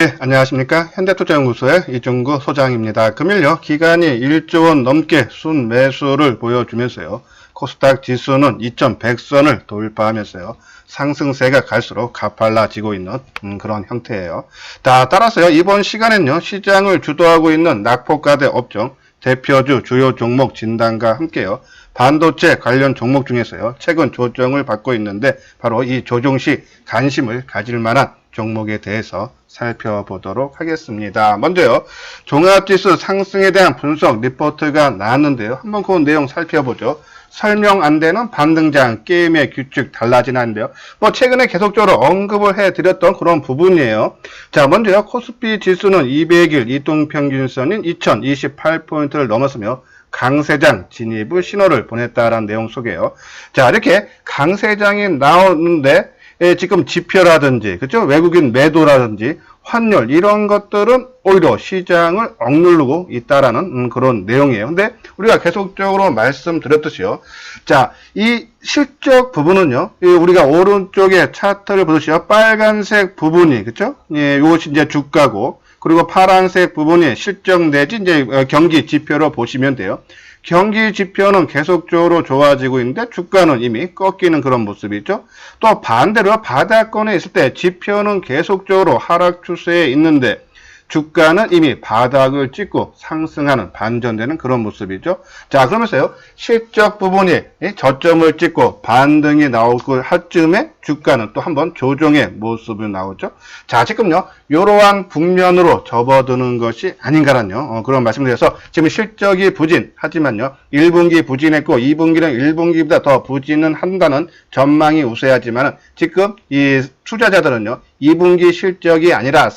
네, 안녕하십니까. 현대투자연구소의 이종구 소장입니다. 금일요, 기간이 1조 원 넘게 순매수를 보여주면서요, 코스닥 지수는 2100선을 돌파하면서요, 상승세가 갈수록 가팔라지고 있는 그런 형태예요. 따라서요, 이번 시간엔요, 시장을 주도하고 있는 낙폭과대 업종, 대표주 주요 종목 진단과 함께요, 반도체 관련 종목 중에서요, 최근 조정을 받고 있는데 바로 이 조정 시 관심을 가질 만한 종목에 대해서 살펴보도록 하겠습니다. 먼저요, 종합지수 상승에 대한 분석 리포트가 나왔는데요. 한번 그 내용 살펴보죠. 설명 안 되는 반등장 게임의 규칙 달라지는데요. 최근에 계속적으로 언급을 해드렸던 그런 부분이에요. 자, 먼저요, 코스피 지수는 200일 이동평균선인 2028포인트를 넘었으며 강세장 진입을 신호를 보냈다라는 내용 속에요. 자, 이렇게 강세장이 나오는데 지금 지표라든지, 그죠? 외국인 매도라든지, 환율, 이런 것들은 오히려 시장을 억누르고 있다라는 그런 내용이에요. 근데 우리가 계속적으로 말씀드렸듯이요. 자, 이 실적 부분은요, 우리가 오른쪽에 차트를 보듯이요. 빨간색 부분이, 그죠? 예, 이것이 이제 주가고, 그리고 파란색 부분이 실적 내지 이제 경기 지표로 보시면 돼요. 경기 지표는 계속적으로 좋아지고 있는데 주가는 이미 꺾이는 그런 모습이죠. 또 반대로 바닥권에 있을 때 지표는 계속적으로 하락 추세에 있는데 주가는 이미 바닥을 찍고 상승하는 반전되는 그런 모습이죠. 자, 그러면서요, 실적 부분이 저점을 찍고 반등이 나오고 할 즈음에 주가는 또 한번 조정의 모습이 나오죠. 자, 지금요, 이러한 국면으로 접어드는 것이 아닌가라는 그런 말씀드려서 지금 실적이 부진, 하지만요, 1분기 부진했고 2분기는 1분기보다 더 부진은 한다는 전망이 우세하지만 지금 이 투자자들은요, 2분기 실적이 아니라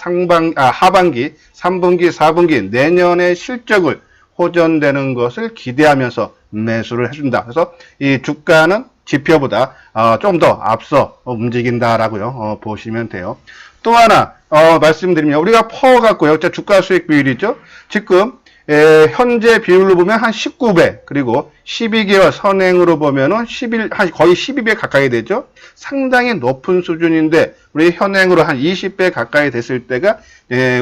하반기, 3분기, 4분기 내년의 실적을 호전되는 것을 기대하면서 매수를 해준다. 그래서 이 주가는 지표보다 좀 더 앞서 움직인다라고요. 보시면 돼요. 또 하나 말씀드리면 우리가 퍼 갖고요. 주가 수익 비율이죠. 지금 현재 비율로 보면 한 19배, 그리고 12개월 선행으로 보면은 거의 12배 가까이 되죠. 상당히 높은 수준인데 우리 현행으로 한 20배 가까이 됐을 때가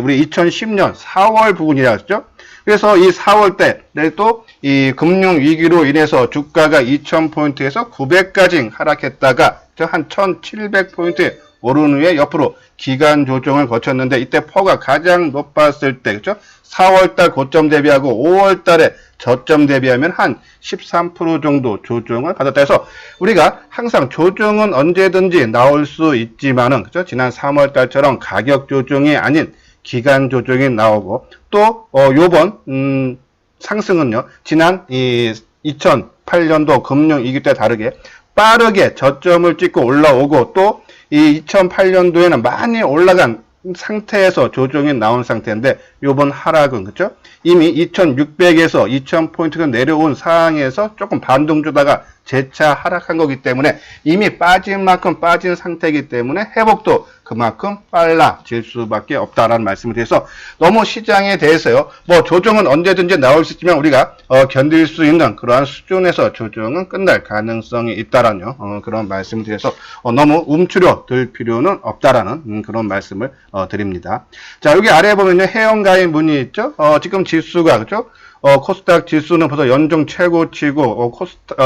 우리 2010년 4월 부분이라 했죠. 그래서 이 4월 때 또 이 금융 위기로 인해서 주가가 2000포인트에서 900까지 하락했다가 한 1700포인트에 오른 후에 옆으로 기간 조정을 거쳤는데 이때 퍼가 가장 높았을 때, 그죠? 4월달 고점 대비하고 5월달에 저점 대비하면 한 13% 정도 조정을 받았다 해서 우리가 항상 조정은 언제든지 나올 수 있지만은, 그죠? 지난 3월달처럼 가격 조정이 아닌 기간 조정이 나오고 또 요번 상승은요, 지난 2008년도 금융위기 때 다르게 빠르게 저점을 찍고 올라오고 또 이 2008년도에는 많이 올라간 상태에서 조정이 나온 상태인데 요번 하락은, 그죠? 이미 2600에서 2000포인트가 내려온 상황에서 조금 반등 주다가 재차 하락한 거기 때문에 이미 빠진 만큼 빠진 상태이기 때문에 회복도 그만큼 빨라질 수밖에 없다라는 말씀을 드려서 너무 시장에 대해서요, 조정은 언제든지 나올 수 있지만 우리가 견딜 수 있는 그러한 수준에서 조정은 끝날 가능성이 있다라는 그런 말씀을 드려서 너무 움츠려 들 필요는 없다라는 그런 말씀을 드립니다. 자, 여기 아래에 보면요, 회원가입 문의 있죠? 지금 지수가, 그죠? 코스닥 지수는 벌써 연중 최고치고,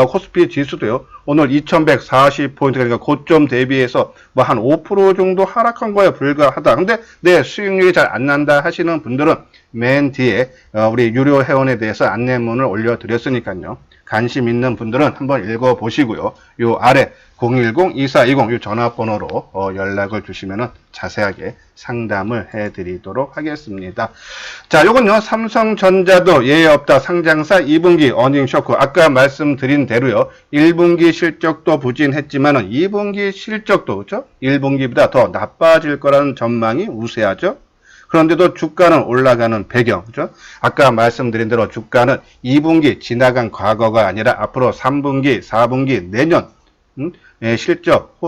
코스피 지수도요, 오늘 2140포인트, 그러니까 고점 대비해서 한 5% 정도 하락한 거에 불과하다. 근데, 수익률이 잘 안 난다 하시는 분들은 맨 뒤에, 우리 유료 회원에 대해서 안내문을 올려드렸으니까요. 관심 있는 분들은 한번 읽어보시고요. 요 아래 010-2420 이 전화번호로 연락을 주시면 자세하게 상담을 해드리도록 하겠습니다. 자, 요건요, 삼성전자도 예외 없다. 상장사 2분기 어닝 쇼크. 아까 말씀드린 대로요, 1분기 실적도 부진했지만은 2분기 실적도, 그죠? 1분기보다 더 나빠질 거라는 전망이 우세하죠. 그런데도 주가는 올라가는 배경, 그죠? 아까 말씀드린 대로 주가는 2분기 지나간 과거가 아니라 앞으로 3분기, 4분기, 내년 실적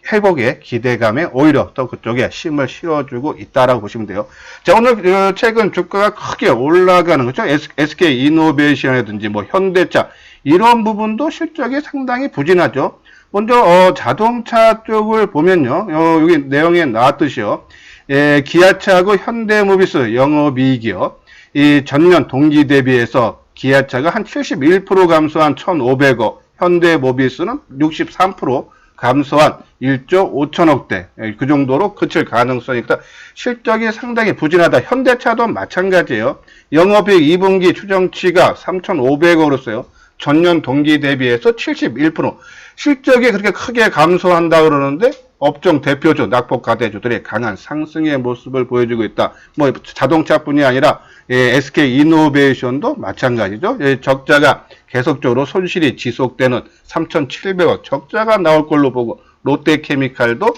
회복의 기대감에 오히려 또 그쪽에 힘을 실어주고 있다라고 보시면 돼요. 자, 오늘 최근 주가가 크게 올라가는, 그죠? SK 이노베이션이라든지 현대차 이런 부분도 실적이 상당히 부진하죠. 먼저 자동차 쪽을 보면요, 여기 내용에 나왔듯이요, 예, 기아차하고 현대모비스 영업이익이요. 이 전년 동기 대비해서 기아차가 한 71% 감소한 1,500억, 현대모비스는 63% 감소한 1조 5천억대, 그 정도로 그칠 가능성이 있다. 실적이 상당히 부진하다. 현대차도 마찬가지예요. 영업이익 2분기 추정치가 3,500억으로서요. 전년 동기 대비해서 71%. 실적이 그렇게 크게 감소한다 그러는데 업종 대표주, 낙폭 가대주들이 강한 상승의 모습을 보여주고 있다. 뭐 자동차뿐이 아니라 SK 이노베이션도 마찬가지죠. 적자가 계속적으로 손실이 지속되는 3,700억 적자가 나올 걸로 보고 롯데케미칼도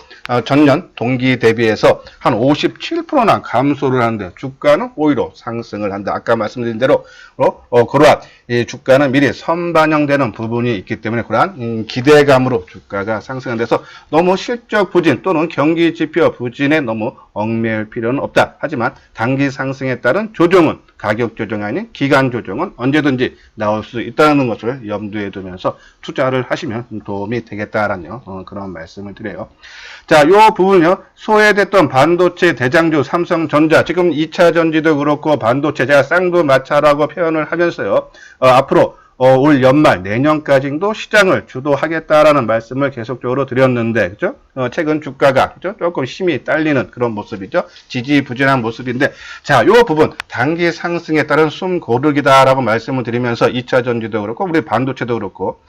전년 동기 대비해서 한 57%나 감소를 하는데 주가는 오히려 상승을 한다. 아까 말씀드린 대로 그러한 주가는 미리 선반영되는 부분이 있기 때문에 그러한 기대감으로 주가가 상승한데서 너무 실적 부진 또는 경기 지표 부진에 너무 얽매일 필요는 없다. 하지만 단기 상승에 따른 조정은 가격 조정이 아닌 기간 조정은 언제든지 나올 수 있다는 것을 염두에 두면서 투자를 하시면 도움이 되겠다라는 그런 말씀을 드려요. 자, 요 부분요. 소외됐던 반도체 대장주 삼성전자, 지금 2차 전지도 그렇고 반도체 제가 쌍두마차라고 표현을 하면서요. 앞으로 올 연말 내년까지도 시장을 주도하겠다라는 말씀을 계속적으로 드렸는데, 그죠? 최근 주가가 그죠? 조금 힘이 딸리는 그런 모습이죠. 지지부진한 모습인데, 자, 요 부분 단기 상승에 따른 숨 고르기다라고 말씀을 드리면서 2차 전지도 그렇고 우리 반도체도 그렇고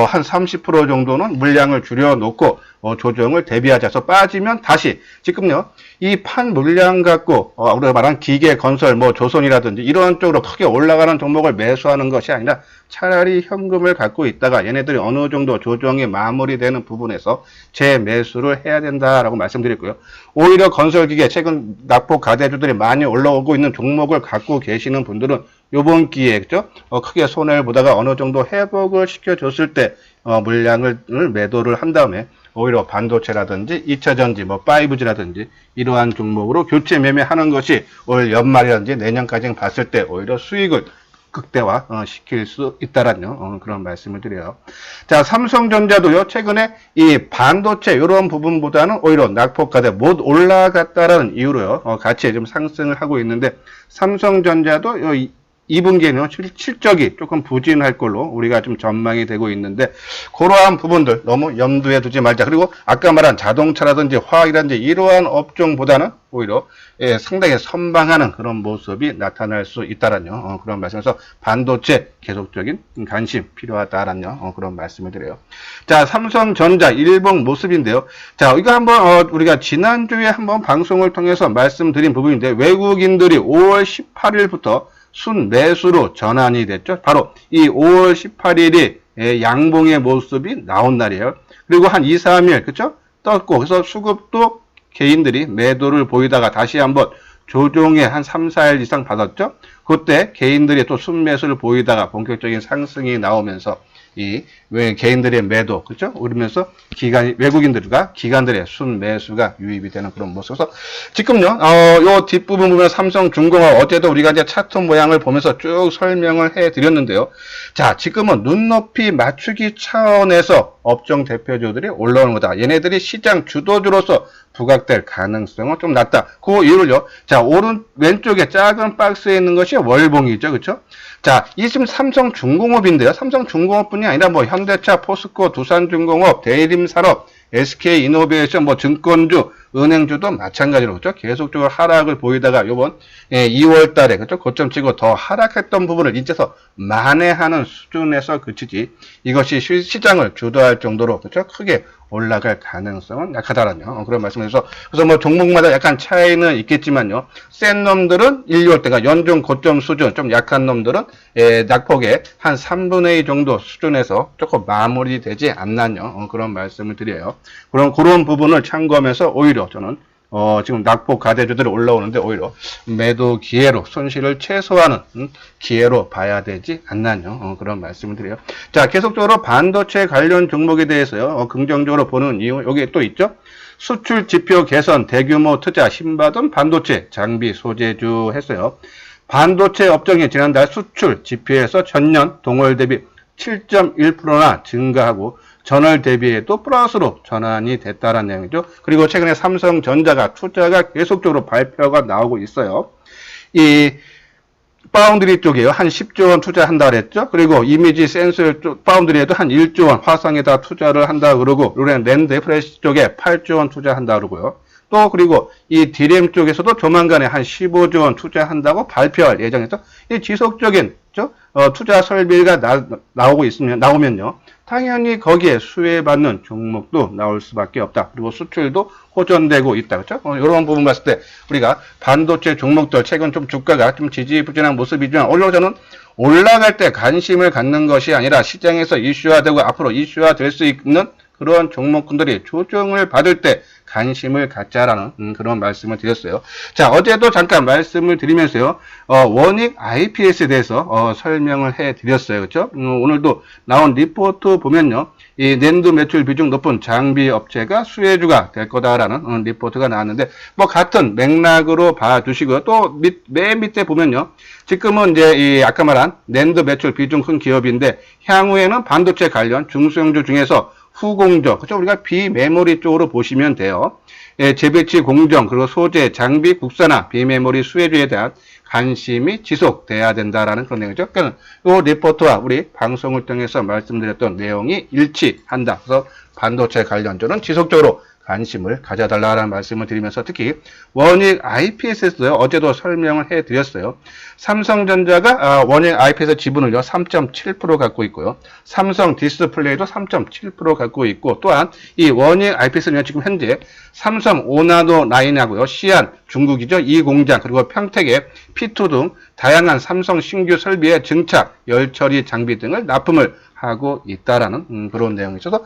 한 30% 정도는 물량을 줄여놓고 조정을 대비하자서 빠지면 다시 지금요 이 판 물량 갖고 우리가 말한 기계 건설 뭐 조선이라든지 이런 쪽으로 크게 올라가는 종목을 매수하는 것이 아니라 차라리 현금을 갖고 있다가 얘네들이 어느 정도 조정이 마무리되는 부분에서 재매수를 해야 된다라고 말씀드렸고요. 오히려 건설기계 최근 낙폭 가대주들이 많이 올라오고 있는 종목을 갖고 계시는 분들은 요번 기회에 그죠? 크게 손해를 보다가 어느 정도 회복을 시켜줬을 때 물량을 매도를 한 다음에 오히려 반도체라든지 2차전지, 뭐 5G라든지 이러한 종목으로 교체 매매하는 것이 올 연말이라든지 내년까지 봤을 때 오히려 수익을 극대화 시킬 수 있다라는 그런 말씀을 드려요. 자, 삼성전자도요 최근에 이 반도체 이런 부분보다는 오히려 낙폭가대 못 올라갔다라는 이유로요 같이 좀 상승을 하고 있는데 삼성전자도 2분기에는 실적이 조금 부진할 걸로 우리가 좀 전망이 되고 있는데 그러한 부분들 너무 염두에 두지 말자. 그리고 아까 말한 자동차라든지 화학이라든지 이러한 업종보다는 오히려 상당히 선방하는 그런 모습이 나타날 수 있다라는 그런 말씀에서 반도체 계속적인 관심 필요하다라는 그런 말씀을 드려요. 자, 삼성전자 일봉 모습인데요. 자, 이거 한번 우리가 지난주에 한번 방송을 통해서 말씀드린 부분인데 외국인들이 5월 18일부터 순매수로 전환이 됐죠. 바로 이 5월 18일이 양봉의 모습이 나온 날이에요. 그리고 한 2, 3일 그쵸? 떴고 그래서 수급도 개인들이 매도를 보이다가 다시 한번 조정에 한 3, 4일 이상 받았죠. 그때 개인들이 또 순매수를 보이다가 본격적인 상승이 나오면서 이 개인들의 매도 그렇죠? 오르면서 외국인들과 기관들의 순매수가 유입이 되는 그런 모습에서 지금요 요 뒷부분 보면 삼성중공업 어제도 우리가 이제 차트 모양을 보면서 쭉 설명을 해 드렸는데요. 자, 지금은 눈높이 맞추기 차원에서 업종 대표주들이 올라오는 거다. 얘네들이 시장 주도주로서 부각될 가능성은 좀 낮다. 그 이유를요. 자, 왼쪽에 작은 박스에 있는 것이 월봉이죠. 그렇죠? 자, 이 지금 삼성중공업인데요. 삼성중공업뿐이 아니라 뭐 현대차, 포스코, 두산중공업, 대림산업, SK이노베이션, 뭐 증권주, 은행주도 마찬가지로 그렇죠. 계속적으로 하락을 보이다가 요번 2월 달에 그렇죠. 고점 치고 더 하락했던 부분을 이제서 만회하는 수준에서 그치지 이것이 시장을 주도할 정도로 그렇죠. 크게 올라갈 가능성은 약하다라는 그런 말씀에서 그래서 뭐 종목마다 약간 차이는 있겠지만요. 센 놈들은 1, 2월 때가 연중 고점 수준, 좀 약한 놈들은 낙폭의 한 3분의 2 정도 수준에서 조금 마무리되지 않나요? 그런 말씀을 드려요. 그런 부분을 참고하면서 오히려 저는 지금 낙폭 가대주들이 올라오는데 오히려 매도 기회로 손실을 최소화하는 기회로 봐야 되지 않나요? 그런 말씀을 드려요. 자, 계속적으로 반도체 관련 종목에 대해서요. 긍정적으로 보는 이유 여기 또 있죠. 수출 지표 개선, 대규모 투자, 힘받은 반도체 장비 소재주 했어요. 반도체 업종이 지난달 수출 지표에서 전년 동월 대비 7.1%나 증가하고 전월 대비해도 플러스로 전환이 됐다는 내용이죠. 그리고 최근에 삼성전자가 투자가 계속적으로 발표가 나오고 있어요. 이 파운드리 쪽에요. 한 10조 원 투자한다 그랬죠. 그리고 이미지 센서 쪽 파운드리에도 한 1조 원 화성에다 투자를 한다 그러고, 르렌 랜드 프레시 쪽에 8조 원 투자한다 그러고요. 또 그리고 이 디램 쪽에서도 조만간에 한 15조 원 투자한다고 발표할 예정에서 이 지속적인 투자 설비가 나오고 있으면 나오면요. 당연히 거기에 수혜받는 종목도 나올 수밖에 없다. 그리고 수출도 호전되고 있다. 그렇죠? 이런 부분 봤을 때 우리가 반도체 종목들 최근 좀 주가가 좀 지지부진한 모습이지만 저는 올라갈 때 관심을 갖는 것이 아니라 시장에서 이슈화되고 앞으로 이슈화될 수 있는 그런 종목군들이 조정을 받을 때 관심을 갖자라는 그런 말씀을 드렸어요. 자, 어제도 잠깐 말씀을 드리면서요. 원익 IPS에 대해서 설명을 해 드렸어요. 그렇죠? 오늘도 나온 리포트 보면요. 이 낸드 매출 비중 높은 장비 업체가 수혜주가 될 거다라는 리포트가 나왔는데, 뭐 같은 맥락으로 봐주시고요. 또 맨 밑에 보면요. 지금은 이제 이 아까 말한 낸드 매출 비중 큰 기업인데, 향후에는 반도체 관련 중소형주 중에서 후공정, 그렇죠? 우리가 비메모리 쪽으로 보시면 돼요. 예, 재배치 공정, 그리고 소재, 장비, 국산화, 비메모리 수혜주에 대한 관심이 지속돼야 된다라는 그런 내용이죠. 그러니까 이 리포트와 우리 방송을 통해서 말씀드렸던 내용이 일치한다. 그래서 반도체 관련주는 지속적으로 관심을 가져달라는 말씀을 드리면서, 특히 원익 IPS에서요, 어제도 설명을 해드렸어요. 삼성전자가 원익 IPS 지분을요 3.7% 갖고 있고요. 삼성 디스플레이도 3.7% 갖고 있고, 또한 이 원익 IPS는 지금 현재 삼성 오나도 라인하고요, 시안 중국이죠, 이 공장, 그리고 평택의 P2 등 다양한 삼성 신규 설비의 증착, 열처리 장비 등을 납품을 하고 있다라는 그런 내용이 있어서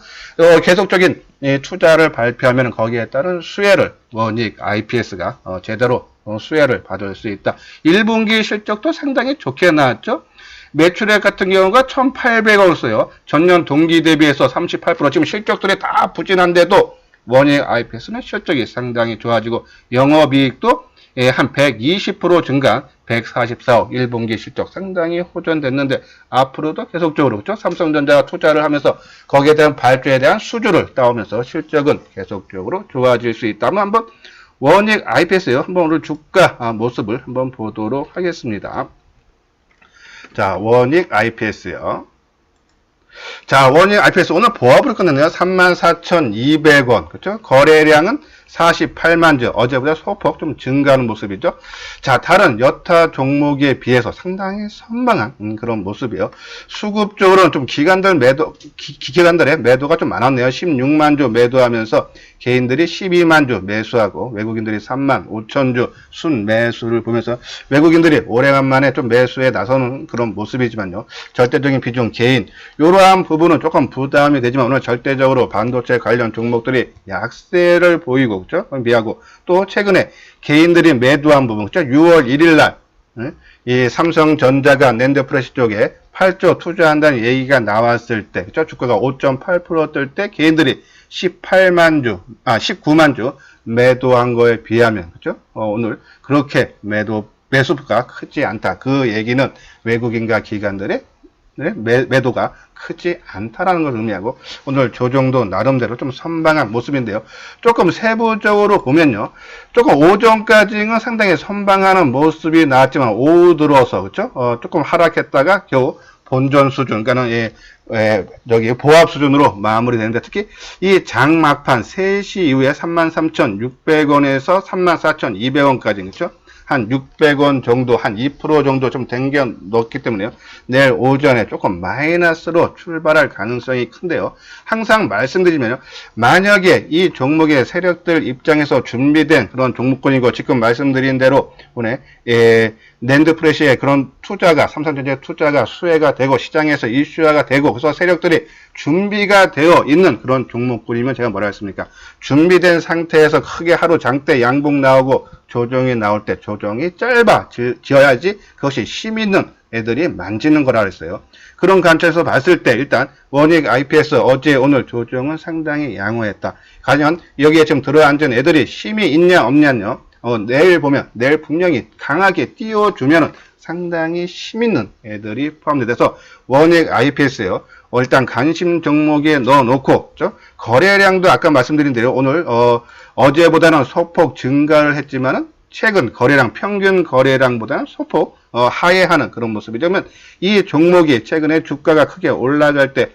계속적인 투자를 발표하면 거기에 따른 수혜를 원익 IPS가 제대로 수혜를 받을 수 있다. 1분기 실적도 상당히 좋게 나왔죠. 매출액 같은 경우가 1,800억이었어요. 전년 동기 대비해서 38%, 지금 실적들이 다 부진한데도 원익 IPS는 실적이 상당히 좋아지고, 영업이익도 한 120% 증가한 144억, 1분기 실적 상당히 호전됐는데, 앞으로도 계속적으로, 그렇죠? 삼성전자가 투자를 하면서 거기에 대한 발주에 대한 수주를 따오면서 실적은 계속적으로 좋아질 수 있다면, 한번 원익 IPS요. 한번 오늘 주가 모습을 한번 보도록 하겠습니다. 자, 원익 IPS요. 자, 원익 IPS 오늘 보합으로 끝냈네요. 34,200원. 그렇죠? 거래량은 48만 주. 어제보다 소폭 좀 증가하는 모습이죠. 자, 다른 여타 종목에 비해서 상당히 선방한 그런 모습이에요. 수급 쪽으로는 좀 기관들의 매도가 좀 많았네요. 16만 주 매도하면서 개인들이 12만 주 매수하고, 외국인들이 3만 5천 주 순매수를 보면서 외국인들이 오래간만에 좀 매수에 나서는 그런 모습이지만요. 절대적인 비중 개인, 이러한 부분은 조금 부담이 되지만, 오늘 절대적으로 반도체 관련 종목들이 약세를 보이고, 그렇죠? 미하고, 또 최근에 개인들이 매도한 부분, 그렇죠? 6월 1일 날 이 삼성전자가 낸드 프레시 쪽에 8조 투자한다는 얘기가 나왔을 때, 그렇죠? 주가가 5.8% 뜰 때 개인들이 19만 주 매도한 거에 비하면, 그렇죠? 오늘 그렇게 매수가 크지 않다. 그 얘기는 외국인과 기관들의 매도가 크지 않다라는 것을 의미하고, 오늘 조정도 나름대로 좀 선방한 모습인데요. 조금 세부적으로 보면요. 조금 오전까지는 상당히 선방하는 모습이 나왔지만, 오후 들어서, 그렇죠? 조금 하락했다가 겨우 본전 수준, 그러니까는 여기 보합 수준으로 마무리되는데, 특히 이 장 막판 3시 이후에 33,600원에서 34,200원까지, 그렇죠? 한 600원 정도, 한 2% 정도 좀 당겨 넣었기 때문에요. 내일 오전에 조금 마이너스로 출발할 가능성이 큰데요. 항상 말씀드리면요. 만약에 이 종목의 세력들 입장에서 준비된 그런 종목군이고, 지금 말씀드린 대로 오늘 낸드 프레시의 그런 투자가, 삼성전자의 투자가 수혜가 되고 시장에서 이슈화가 되고, 그래서 세력들이 준비가 되어 있는 그런 종목군이면 제가 뭐라 했습니까? 준비된 상태에서 크게 하루 장대 양봉 나오고 조정이 나올 때 조정이 짧아 지어야지 그것이 힘 있는 애들이 만지는 거라 그랬어요. 그런 관점에서 봤을 때 일단 원익 IPS 어제 오늘 조정은 상당히 양호했다. 과연 여기에 지금 들어앉은 애들이 힘이 있냐 없냐요? 내일 보면, 내일 분명히 강하게 띄워주면은 상당히 힘 있는 애들이 포함돼서 원액 IPS예요. 일단 관심 종목에 넣어놓고, 그죠? 거래량도 아까 말씀드린 대로 오늘 어제보다는 소폭 증가를 했지만은 최근 거래량, 평균 거래량보다는 소폭 하회하는 그런 모습이죠. 그러면 이 종목이 최근에 주가가 크게 올라갈 때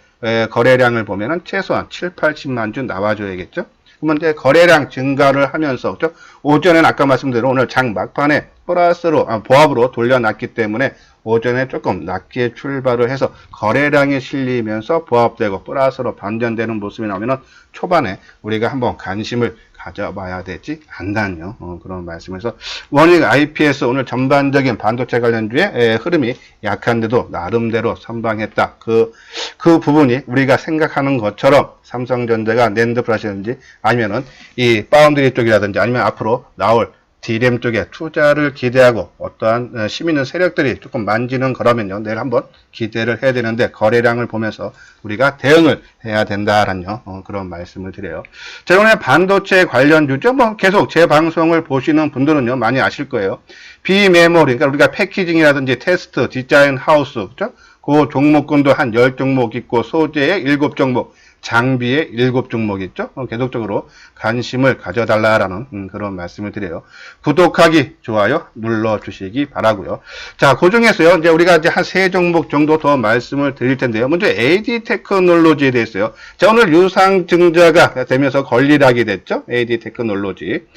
거래량을 보면은 최소한 7, 80만 주 나와줘야겠죠. 그러면 이제 거래량 증가를 하면서, 그죠? 오전에는 아까 말씀드린 오늘 장 막판에 플러스로, 보합으로 돌려놨기 때문에 오전에 조금 낮게 출발을 해서 거래량이 실리면서 보합되고 플러스로 반전되는 모습이 나오면은 초반에 우리가 한번 관심을 가져봐야 되지 않나요? 그런 말씀에서 원익 IPS 오늘 전반적인 반도체 관련주의 흐름이 약한데도 나름대로 선방했다. 그 부분이 우리가 생각하는 것처럼 삼성전자가 낸드 플래시라든지 아니면은 이 파운드리 쪽이라든지 아니면 앞으로 나올 D램 쪽에 투자를 기대하고 어떠한 힘 있는 세력들이 조금 만지는 거라면요. 내일 한번 기대를 해야 되는데 거래량을 보면서 우리가 대응을 해야 된다라는 그런 말씀을 드려요. 자, 오늘 반도체 관련주죠. 뭐 계속 제 방송을 보시는 분들은요. 많이 아실 거예요. 비메모리, 그러니까 우리가 패키징이라든지 테스트, 디자인 하우스, 그죠? 그 종목군도 한 10종목 있고 소재에 7종목. 장비에 7종목 있죠? 계속적으로 관심을 가져달라라는 그런 말씀을 드려요. 구독하기, 좋아요 눌러주시기 바라고요. 자, 그 중에서요, 이제 우리가 이제 한 3종목 정도 더 말씀을 드릴 텐데요. 먼저 AD 테크놀로지에 대해서요. 자, 오늘 유상증자가 되면서 권리락이 됐죠? AD 테크놀로지.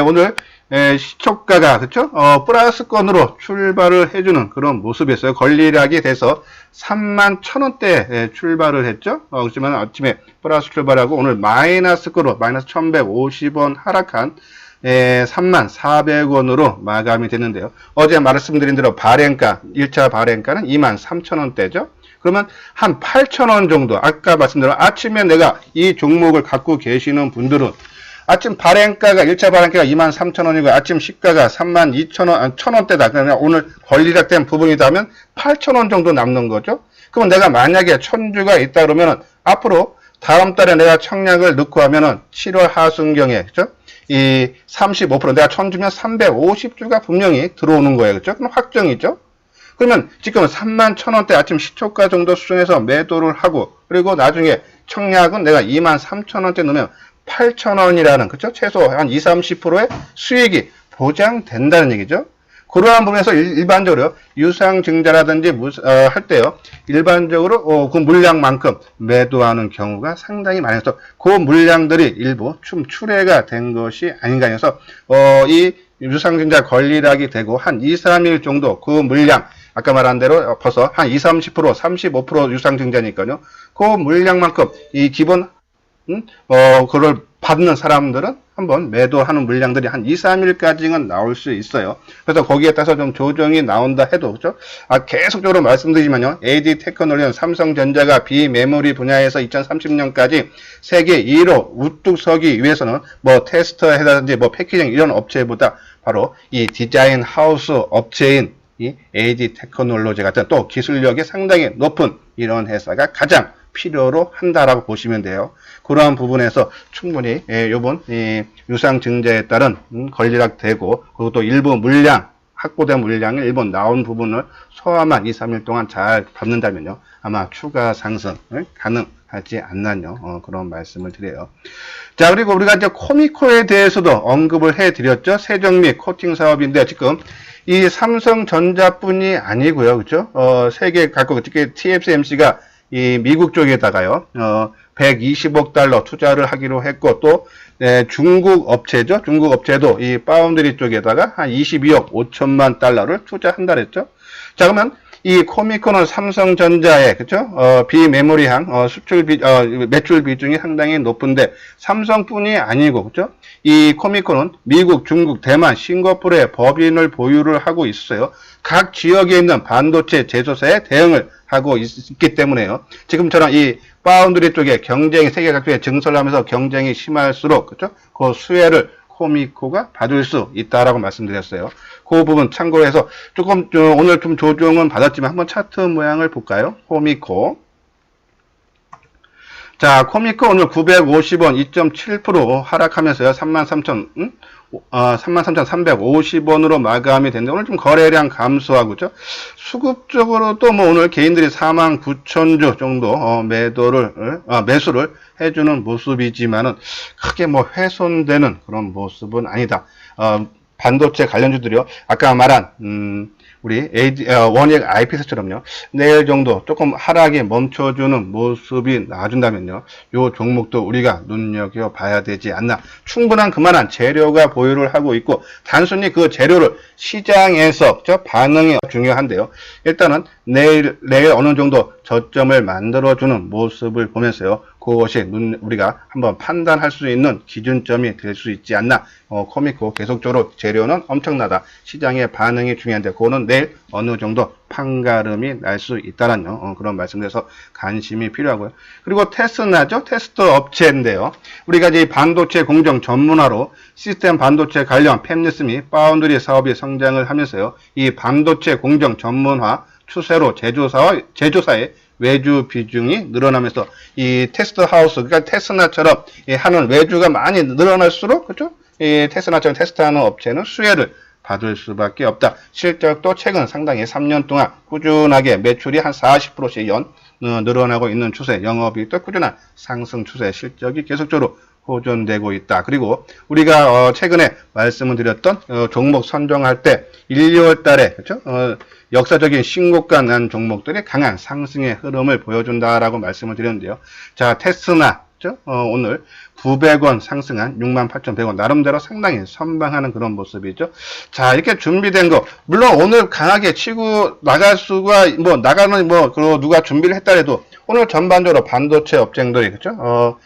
오늘 시초가가 그쵸? 플러스권으로 출발을 해주는 그런 모습이었어요. 권리락이 돼서 31,000원대 출발을 했죠. 그렇지만 아침에 플러스 출발하고 오늘 마이너스권으로 마이너스 1,150원 하락한 34,400원으로 마감이 됐는데요. 어제 말씀드린 대로 발행가 1차 발행가는 23,000원대죠. 그러면 한 8,000원 정도, 아까 말씀드린 아침에 내가 이 종목을 갖고 계시는 분들은 아침 발행가가 1차 발행가가 23,000원이고 아침 시가가 32,000원, 1,000원대다. 그러면 오늘 권리락된 부분이다 하면 8,000원 정도 남는 거죠. 그럼 내가 만약에 1,000주가 있다 그러면은 앞으로 다음 달에 내가 청약을 넣고 하면은 7월 하순경에, 그죠? 이 35% 내가 1,000주면 350주가 분명히 들어오는 거예요. 그죠? 그럼 확정이죠? 그러면 지금 31,000원대 아침 시초가 정도 수준에서 매도를 하고 그리고 나중에 청약은 내가 23,000원대 넣으면 8,000원이라는, 그쵸? 최소 한 20, 30%의 수익이 보장된다는 얘기죠. 그러한 부분에서 일반적으로 유상증자라든지 할 때요. 일반적으로 그 물량만큼 매도하는 경우가 상당히 많아서 그 물량들이 일부 출회가 된 것이 아닌가 해서 이 유상증자 권리락이 되고 한 2, 3일 정도 그 물량 아까 말한 대로 벌써 한 20, 30%, 35% 유상증자니까요. 그 물량만큼 이 기본 그걸 받는 사람들은 한번 매도하는 물량들이 한 2, 3일까지는 나올 수 있어요. 그래서 거기에 따라서 좀 조정이 나온다 해도, 그죠? 계속적으로 말씀드리지만요. AD 테크놀로지는 삼성전자가 비메모리 분야에서 2030년까지 세계 2위로 우뚝 서기 위해서는 뭐 테스터라든지 뭐 패키징 이런 업체보다 바로 이 디자인 하우스 업체인 이 AD 테크놀로지 같은 또 기술력이 상당히 높은 이런 회사가 가장 필요로 한다라고 보시면 돼요. 그러한 부분에서 충분히 요번 유상증자에 따른 권리락 되고 그것도 일부 물량 확보된 물량이 일부 나온 부분을 소화만 2, 3일 동안 잘 받는다면요. 아마 추가 상승 가능하지 않나요? 그런 말씀을 드려요. 자, 그리고 우리가 이제 코미코에 대해서도 언급을 해드렸죠. 세정 및 코팅 사업인데 지금 이 삼성전자뿐이 아니고요. 그죠? 세계 각국 특히 TSMC가 이 미국 쪽에다가요, 120억 달러 투자를 하기로 했고, 또, 중국 업체죠. 중국 업체도 이 파운드리 쪽에다가 한 22억 5천만 달러를 투자한다 그랬죠. 자, 그러면 이 코미콘은 삼성전자의, 그죠? 비메모리향, 매출 비중이 상당히 높은데, 삼성뿐이 아니고, 그죠? 이 코미콘은 미국, 중국, 대만, 싱가포르에 법인을 보유를 하고 있어요. 각 지역에 있는 반도체 제조사에 대응을 하고 있기 때문에요. 지금처럼 이 파운드리 쪽에 경쟁이 세계 각국에 증설하면서 경쟁이 심할수록, 그죠? 그 수혜를 코미코가 받을 수 있다라고 말씀드렸어요. 그 부분 참고로 해서 조금 오늘 좀 조정은 받았지만 한번 차트 모양을 볼까요? 코미코. 자, 코미코 오늘 950원 2.7% 하락하면서요. 33,350원으로 마감이 됐는데 오늘 좀 거래량 감소하고 있죠. 수급적으로도 뭐 오늘 개인들이 49,000주 정도 매수를 해주는 모습이지만은 크게 뭐 훼손되는 그런 모습은 아니다. 반도체 관련주들이요. 아까 말한 우리 원익 IPS처럼요. 내일 정도 조금 하락이 멈춰주는 모습이 나와준다면요. 요 종목도 우리가 눈여겨봐야 되지 않나. 충분한 그만한 재료가 보유를 하고 있고 단순히 그 재료를 시장에서 반응이 중요한데요. 일단은 내일 어느 정도 저점을 만들어주는 모습을 보면서요. 그것이 우리가 한번 판단할 수 있는 기준점이 될 수 있지 않나. 코미코 계속적으로 재료는 엄청나다. 시장의 반응이 중요한데 그거는 내일 어느 정도 판가름이 날 수 있다는 그런 말씀드려서 관심이 필요하고요. 그리고 테스나죠. 테스트 업체인데요. 우리가 이제 반도체 공정 전문화로 시스템 반도체 관련 팹리스 및 파운드리 사업이 성장을 하면서요. 이 반도체 공정 전문화 추세로 제조사의 외주 비중이 늘어나면서 이 테스트 하우스, 그러니까 테스나처럼 하는 외주가 많이 늘어날수록, 그렇죠? 이 테스나처럼 테스트하는 업체는 수혜를 받을 수밖에 없다. 실적도 최근 상당히 3년 동안 꾸준하게 매출이 한 40%씩 늘어나고 있는 추세, 영업이익도 꾸준한 상승 추세, 실적이 계속적으로 호전되고 있다. 그리고 우리가 최근에 말씀을 드렸던 종목 선정할 때 1, 2월 달에 그렇죠? 역사적인 신고가 난 종목들이 강한 상승의 흐름을 보여준다라고 말씀을 드렸는데요. 자, 테스나 오늘 900원 상승한 68,100원 나름대로 상당히 선방하는 그런 모습이죠. 자, 이렇게 준비된 거 물론 오늘 강하게 치고 나갈 수가 나가는 누가 준비를 했다 해도 오늘 전반적으로 반도체 업체들이 그렇죠?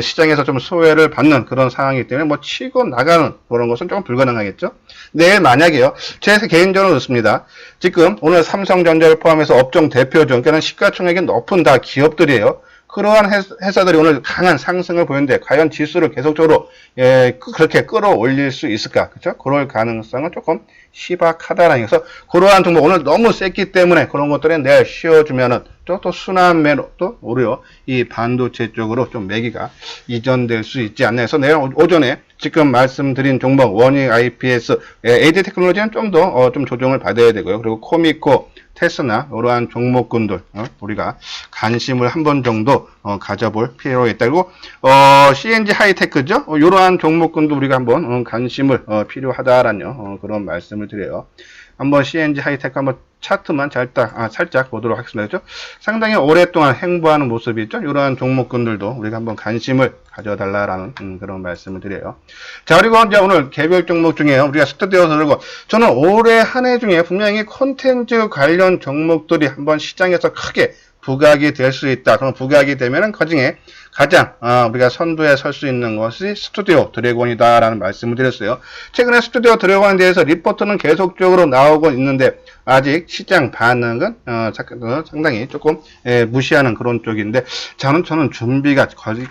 시장에서 좀 소외를 받는 그런 상황이기 때문에 치고 나가는 그런 것은 조금 불가능하겠죠. 내일 만약에요. 제 개인적으로 그렇습니다. 지금 오늘 삼성전자를 포함해서 업종 대표죠. 그러니까 시가총액이 높은 다 기업들이에요. 그러한 회사들이 오늘 강한 상승을 보였는데 과연 지수를 계속적으로 그렇게 끌어올릴 수 있을까? 그렇죠? 그럴 가능성은 조금 희박하다라는 것서 그러한 종목 오늘 너무 셌기 때문에 그런 것들은 내일 쉬어주면은 또 순환 매로 또 오히려 이 반도체 쪽으로 좀 매기가 이전될 수 있지 않나 해서 내일 오전에 지금 말씀드린 종목 원익 IPS, AD 테크놀로지는 좀 더 좀 조정을 받아야 되고요. 그리고 코미코, 테스나 이러한 종목군들 우리가 관심을 한 번 정도 가져볼 필요가 있다. 그리고 CNG 하이테크죠. 이러한 종목군도 우리가 한번 관심을 필요하다라는 그런 말씀을 드려요. 한번 CNG 하이테크 한번 차트만 살짝 보도록 하겠습니다. 그렇죠? 상당히 오랫동안 행보하는 모습이죠. 이러한 종목군들도 우리가 한번 관심을 가져달라라는 그런 말씀을 드려요. 자, 그리고 이제 오늘 개별 종목 중에 우리가 스튜디오 들고 저는 올해 한 해 중에 분명히 콘텐츠 관련 종목들이 한번 시장에서 크게 부각이 될 수 있다. 그럼 부각이 되면은 그중에 가장 우리가 선두에 설 수 있는 것이 스튜디오 드래곤이다라는 말씀을 드렸어요. 최근에 스튜디오 드래곤에 대해서 리포트는 계속적으로 나오고 있는데 아직 시장 반응은 상당히 조금 무시하는 그런 쪽인데 저는 준비가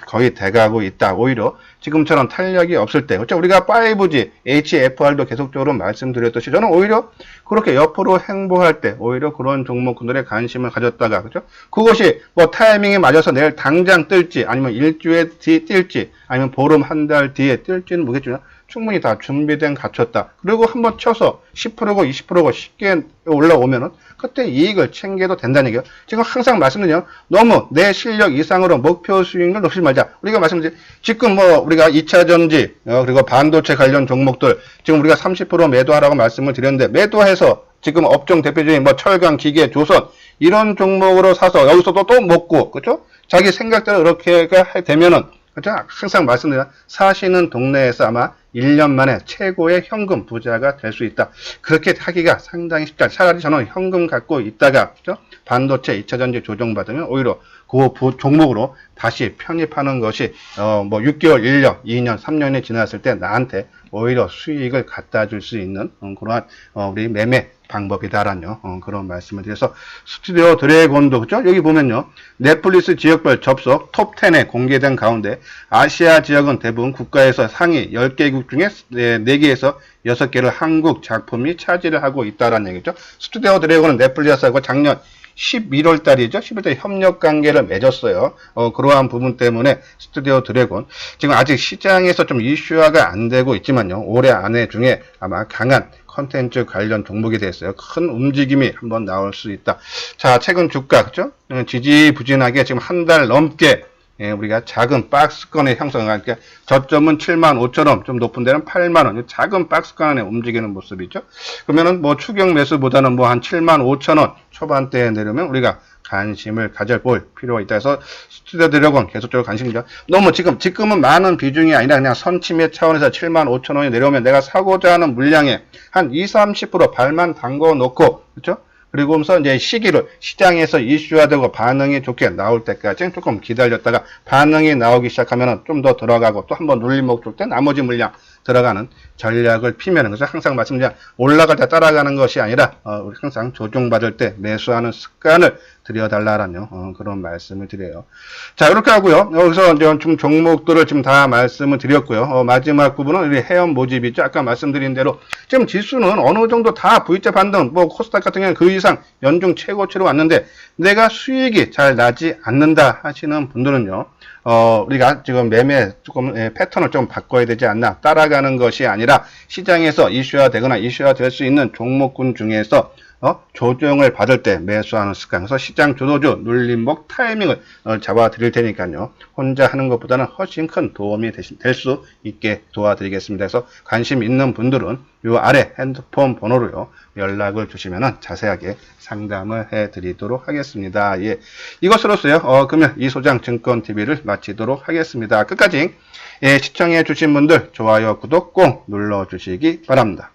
거의 돼가고 있다. 오히려 지금처럼 탄력이 없을 때 그렇죠? 우리가 5G, HFR도 계속적으로 말씀드렸듯이 저는 오히려 그렇게 옆으로 행보할 때 오히려 그런 종목들에 관심을 가졌다가 그렇죠? 그것이 타이밍이 맞아서 내일 당장 뜰지 아니면 일주일 뒤 뜰지 아니면 보름 한 달 뒤에 뜰지는 모르겠지만 충분히 다 준비된 갖췄다. 그리고 한번 쳐서 10%고 20%고 쉽게 올라오면은 그때 이익을 챙겨도 된다는 얘기예요. 지금 항상 말씀드려요. 너무 내 실력 이상으로 목표 수익을 놓치지 말자. 우리가 말씀드린 지금 우리가 2차 전지 그리고 반도체 관련 종목들 지금 우리가 30% 매도하라고 말씀을 드렸는데 매도해서 지금 업종 대표적인 철강, 기계, 조선 이런 종목으로 사서 여기서도 또 먹고 그렇죠? 자기 생각대로 이렇게 되면은 그렇죠? 항상 말씀드려요. 사시는 동네에서 아마 1년 만에 최고의 현금 부자가 될 수 있다. 그렇게 하기가 상당히 쉽다. 차라리 저는 현금 갖고 있다가 그렇죠? 반도체 2차전지 조정받으면 오히려 그 종목으로 다시 편입하는 것이 6개월, 1년, 2년, 3년이 지났을 때 나한테 오히려 수익을 갖다 줄 수 있는 그러한 우리 매매 방법이다라는 그런 말씀을 드려서 스튜디오 드래곤도 그죠? 여기 보면요. 넷플릭스 지역별 접속 톱 10에 공개된 가운데 아시아 지역은 대부분 국가에서 상위 10개국 중에 4개에서 6개를 한국 작품이 차지를 하고 있다라는 얘기죠. 스튜디오 드래곤은 넷플릭스하고 작년 11월 달이죠. 11월 달에 협력 관계를 맺었어요. 그러한 부분 때문에 스튜디오 드래곤 지금 아직 시장에서 좀 이슈화가 안 되고 있지만요. 올해 안에 중에 아마 강한 컨텐츠 관련 종목이 됐어요. 큰 움직임이 한번 나올 수 있다. 자, 최근 주가, 그죠? 지지부진하게 지금 한 달 넘게 우리가 작은 박스권의 형성, 그러니까 저점은 75,000원, 좀 높은 데는 8만원, 작은 박스권 안에 움직이는 모습이죠. 그러면은 뭐 추격 매수보다는 뭐 한 75,000원 초반대에 내려면 우리가 관심을 가져볼 필요가 있다 해서 스튜디오 드래곤 계속적으로 관심이죠. 너무 지금은 많은 비중이 아니라 그냥 선침해 차원에서 75,000원이 내려오면 내가 사고자 하는 물량에 한 20-30% 발만 담궈 놓고, 그렇죠? 그리고서 이제 시기를 시장에서 이슈화되고 반응이 좋게 나올 때까지 조금 기다렸다가 반응이 나오기 시작하면 좀 더 들어가고 또 한번 눌림목 줄 때 나머지 물량 들어가는 전략을 피면은, 그래서 항상 말씀드린 올라갈 때 따라가는 것이 아니라 우리 항상 조정받을 때 매수하는 습관을 들여달라라는 그런 말씀을 드려요. 자, 이렇게 하고요. 여기서 이제 좀 종목들을 지금 다 말씀을 드렸고요. 마지막 부분은 우리 회원 모집이죠. 아까 말씀드린 대로 지금 지수는 어느 정도 다 V자 반등, 뭐 코스닥 같은 경우는 그 이상 연중 최고치로 왔는데 내가 수익이 잘 나지 않는다 하시는 분들은요. 우리가 지금 매매 조금 패턴을 좀 바꿔야 되지 않나. 따라가는 것이 아니라 시장에서 이슈화 되거나 이슈화 될 수 있는 종목군 중에서 조정을 받을 때 매수하는 습관. 그래서 시장 주도주 눌림목 타이밍을 잡아 드릴 테니까요. 혼자 하는 것보다는 훨씬 큰 도움이 될 수 있게 도와드리겠습니다. 그래서 관심 있는 분들은 요 아래 핸드폰 번호로요. 연락을 주시면 자세하게 상담을 해 드리도록 하겠습니다. 예. 이것으로서요. 그러면 이소장 증권TV를 마치도록 하겠습니다. 끝까지 시청해 주신 분들 좋아요, 구독 꼭 눌러 주시기 바랍니다.